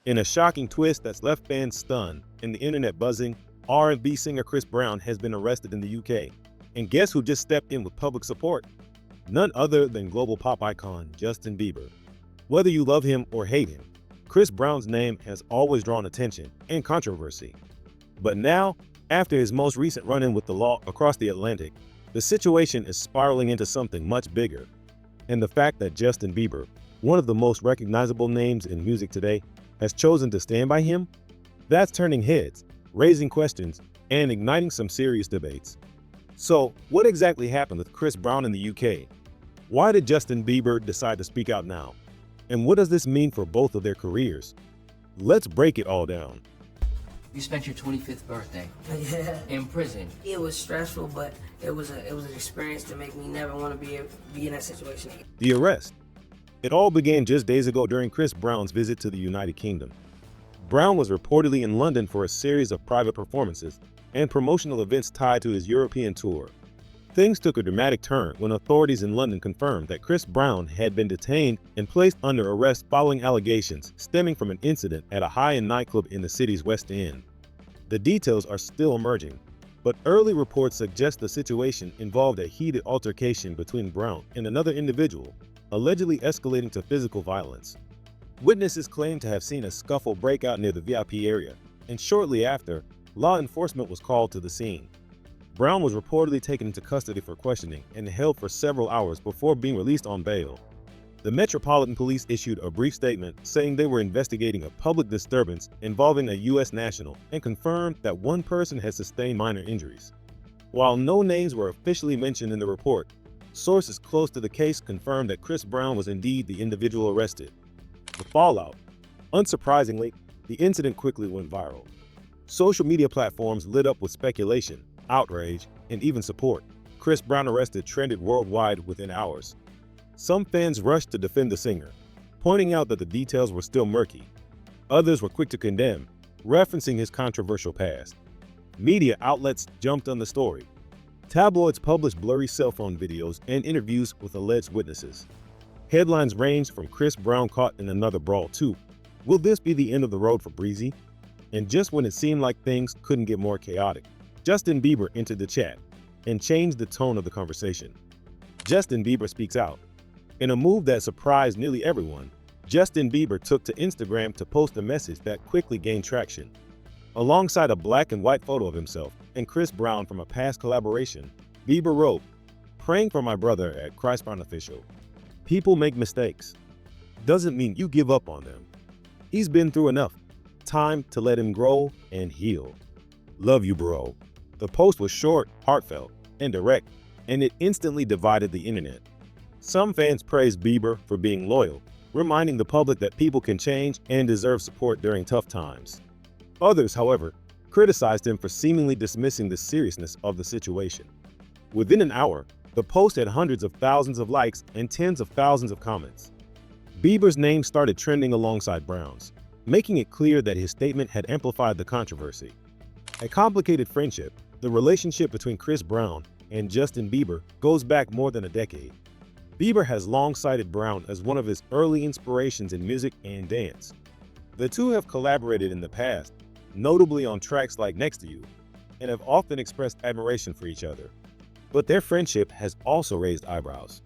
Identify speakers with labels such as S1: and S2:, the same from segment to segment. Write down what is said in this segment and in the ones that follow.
S1: In a shocking twist that's left fans stunned and the internet buzzing, R&B singer Chris Brown has been arrested in the UK. And guess who just stepped in with public support? None other than global pop icon Justin Bieber. Whether you love him or hate him, Chris Brown's name has always drawn attention and controversy. But now, after his most recent run-in with the law across the Atlantic, the situation is spiraling into something much bigger. And the fact that Justin Bieber, one of the most recognizable names in music today, has chosen to stand by him, that's turning heads, raising questions, and igniting some serious debates. So, what exactly happened with Chris Brown in the UK? Why did Justin Bieber decide to speak out now? And what does this mean for both of their careers? Let's break it all down.
S2: You spent your 25th birthday
S3: Yeah,
S2: in prison.
S3: it was stressful, but it was an experience to make me never want to be in that situation again.
S1: The arrest. It all began just days ago during Chris Brown's visit to the United Kingdom. Brown was reportedly in London for a series of private performances and promotional events tied to his European tour. Things took a dramatic turn when authorities in London confirmed that Chris Brown had been detained and placed under arrest following allegations stemming from an incident at a high-end nightclub in the city's West End. The details are still emerging, but early reports suggest the situation involved a heated altercation between Brown and another individual, allegedly escalating to physical violence. Witnesses claim to have seen a scuffle break out near the VIP area, and shortly after, law enforcement was called to the scene. Brown was reportedly taken into custody for questioning and held for several hours before being released on bail. The Metropolitan Police issued a brief statement saying they were investigating a public disturbance involving a U.S. national and confirmed that one person had sustained minor injuries. While no names were officially mentioned in the report, sources close to the case confirmed that Chris Brown was indeed the individual arrested. The fallout. Unsurprisingly, the incident quickly went viral. Social media platforms lit up with speculation, outrage, and even support. Chris Brown arrested trended worldwide within hours. Some fans rushed to defend the singer, pointing out that the details were still murky. Others were quick to condemn, referencing his controversial past. Media outlets jumped on the story. Tabloids published blurry cell phone videos and interviews with alleged witnesses. Headlines ranged from Chris Brown caught in another brawl to, will this be the end of the road for Breezy? And just when it seemed like things couldn't get more chaotic, Justin Bieber entered the chat and changed the tone of the conversation. Justin Bieber speaks out. In a move that surprised nearly everyone, Justin Bieber took to Instagram to post a message that quickly gained traction. Alongside a black and white photo of himself and Chris Brown from a past collaboration, Bieber wrote, "Praying for my brother at Chris Brown Official. People make mistakes. Doesn't mean you give up on them. He's been through enough. Time to let him grow and heal. Love you, bro." The post was short, heartfelt, and direct, and it instantly divided the internet. Some fans praised Bieber for being loyal, reminding the public that people can change and deserve support during tough times. Others, however, criticized him for seemingly dismissing the seriousness of the situation. Within an hour, the post had hundreds of thousands of likes and tens of thousands of comments. Bieber's name started trending alongside Brown's, making it clear that his statement had amplified the controversy. A complicated friendship, the relationship between Chris Brown and Justin Bieber goes back more than a decade. Bieber has long cited Brown as one of his early inspirations in music and dance. The two have collaborated in the past, notably on tracks like Next to You, and have often expressed admiration for each other. But their friendship has also raised eyebrows.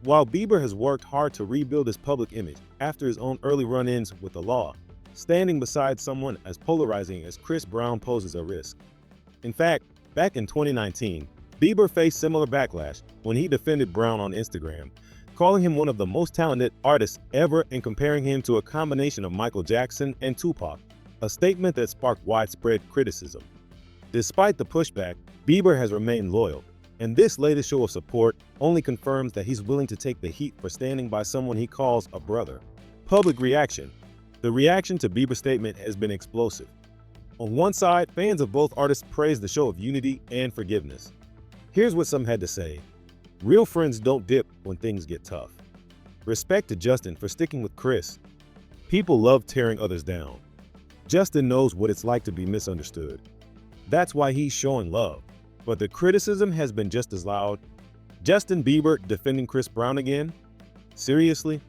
S1: While Bieber has worked hard to rebuild his public image after his own early run-ins with the law, standing beside someone as polarizing as Chris Brown poses a risk. In fact, back in 2019, Bieber faced similar backlash when he defended Brown on Instagram, calling him one of the most talented artists ever and comparing him to a combination of Michael Jackson and Tupac, a statement that sparked widespread criticism. Despite the pushback, Bieber has remained loyal, and this latest show of support only confirms that he's willing to take the heat for standing by someone he calls a brother. Public reaction. The reaction to Bieber's statement has been explosive. On one side, fans of both artists praised the show of unity and forgiveness. Here's what some had to say. Real friends don't dip when things get tough. Respect to Justin for sticking with Chris. People love tearing others down. Justin knows what it's like to be misunderstood. That's why he's showing love. But the criticism has been just as loud. Justin Bieber defending Chris Brown again? Seriously?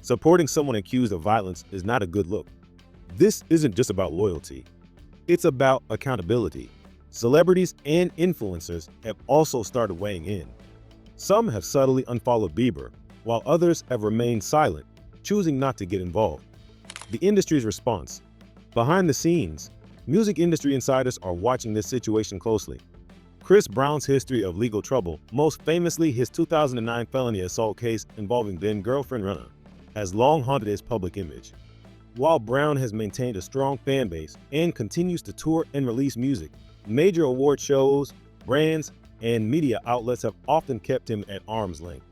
S1: Supporting someone accused of violence is not a good look. This isn't just about loyalty. It's about accountability. Celebrities and influencers have also started weighing in. Some have subtly unfollowed Bieber, while others have remained silent, choosing not to get involved. The industry's response. Behind the scenes, music industry insiders are watching this situation closely. Chris Brown's history of legal trouble, most famously his 2009 felony assault case involving then-girlfriend Rihanna, has long haunted his public image. While Brown has maintained a strong fan base and continues to tour and release music, major award shows, brands, and media outlets have often kept him at arm's length.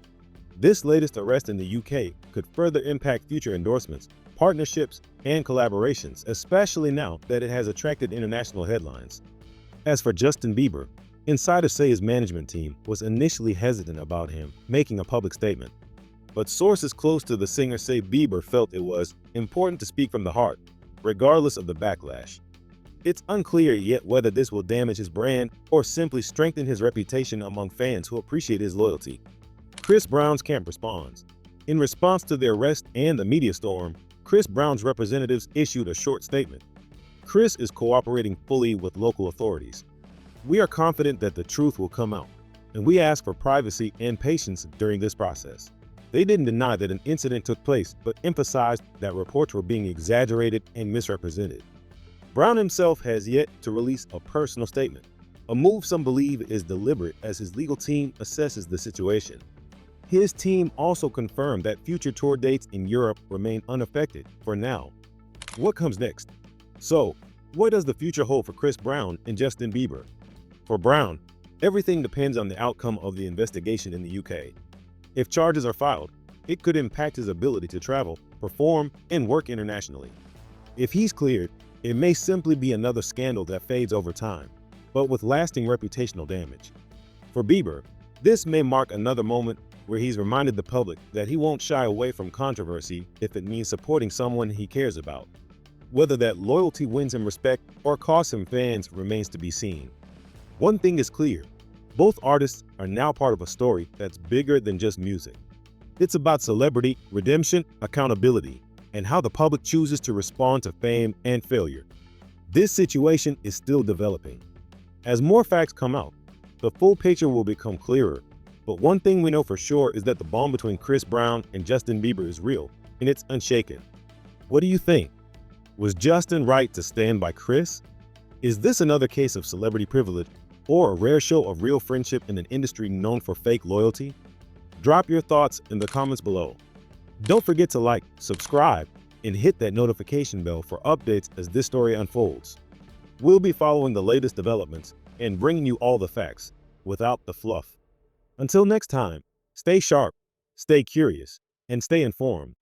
S1: This latest arrest in the UK could further impact future endorsements, partnerships, and collaborations, especially now that it has attracted international headlines. As for Justin Bieber, insiders say his management team was initially hesitant about him making a public statement. But sources close to the singer say Bieber felt it was important to speak from the heart, regardless of the backlash. It's unclear yet whether this will damage his brand or simply strengthen his reputation among fans who appreciate his loyalty. Chris Brown's camp responds. In response to the arrest and the media storm, Chris Brown's representatives issued a short statement. Chris is cooperating fully with local authorities. We are confident that the truth will come out, and we ask for privacy and patience during this process. They didn't deny that an incident took place, but emphasized that reports were being exaggerated and misrepresented. Brown himself has yet to release a personal statement, a move some believe is deliberate as his legal team assesses the situation. His team also confirmed that future tour dates in Europe remain unaffected for now. What comes next? So, what does the future hold for Chris Brown and Justin Bieber? For Brown, everything depends on the outcome of the investigation in the UK. If charges are filed, it could impact his ability to travel, perform, and work internationally. If he's cleared, it may simply be another scandal that fades over time, but with lasting reputational damage. For Bieber, this may mark another moment where he's reminded the public that he won't shy away from controversy if it means supporting someone he cares about. Whether that loyalty wins him respect or costs him fans remains to be seen. One thing is clear, both artists are now part of a story that's bigger than just music. It's about celebrity, redemption, accountability, and how the public chooses to respond to fame and failure. This situation is still developing. As more facts come out, the full picture will become clearer. But one thing we know for sure is that the bond between Chris Brown and Justin Bieber is real, and it's unshaken. What do you think? Was Justin right to stand by Chris? Is this another case of celebrity privilege or a rare show of real friendship in an industry known for fake loyalty? Drop your thoughts in the comments below. Don't forget to like, subscribe, and hit that notification bell for updates as this story unfolds. We'll be following the latest developments and bringing you all the facts without the fluff. Until next time, stay sharp, stay curious, and stay informed.